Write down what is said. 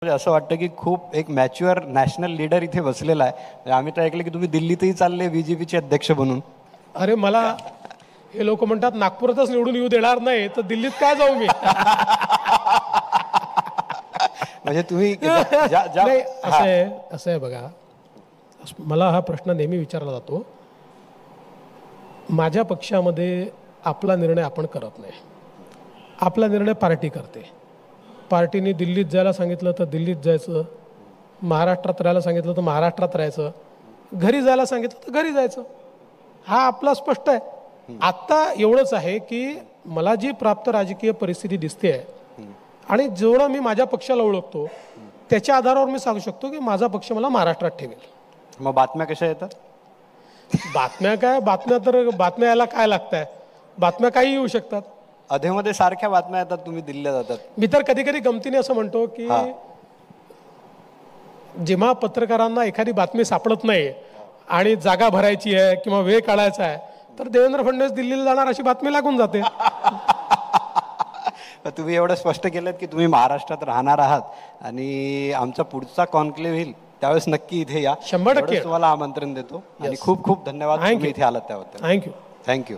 म्हणजे असं वाटतं की खूप एक मॅच्युअर नॅशनल लीडर इथे बसलेला आहे. म्हणजे आम्ही तर ऐकलं की तुम्ही दिल्लीतही चालले बीजेपीचे अध्यक्ष बनून. अरे मला हे लोक म्हणतात नागपुरातच निवडून येऊ देणार नाही तर दिल्लीत काय जाऊ मी. म्हणजे तुम्ही नाही असं आहे बघा, मला हा प्रश्न नेहमी विचारला जातो. माझ्या पक्षामध्ये आपला निर्णय आपण करत नाही, आपला निर्णय पार्टी करते. पार्टीने दिल्लीत जायला सांगितलं तर दिल्लीत जायचं, महाराष्ट्रात राहायला सांगितलं तर महाराष्ट्रात राहायचं, घरी जायला सांगितलं तर घरी जायचं. हा आपला स्पष्ट आहे. आत्ता एवढंच आहे की मला जी प्राप्त राजकीय परिस्थिती दिसते आहे आणि जेवढं मी माझ्या पक्षाला ओळखतो त्याच्या आधारावर मी सांगू शकतो की माझा पक्ष मला महाराष्ट्रात ठेवेल. मग बातम्या कशा येतात? बातम्या काय, बातम्या यायला काय लागत आहे, बातम्या काही येऊ शकतात. अधेमध्ये सारख्या बातम्या येतात, तुम्ही दिल्लीला जातात. मी तर कधी कधी गमतीने असं म्हणतो की जेव्हा पत्रकारांना एखादी बातमी सापडत नाही आणि जागा भरायची आहे किंवा वेळ काढायचा आहे तर देवेंद्र फडणवीस दिल्लीला जाणार अशी बातमी लागून जाते. तुम्ही एवढं स्पष्ट केलं की तुम्ही महाराष्ट्रात राहणार आहात आणि आमचा पुढचा कॉन्क्लेव्ह होईल त्यावेळेस नक्की इथे या. 100% तुम्हाला आमंत्रण देतो आणि खूप खूप धन्यवाद तुम्ही इथे आलात त्याबद्दल. थँक्यू. थँक्यू.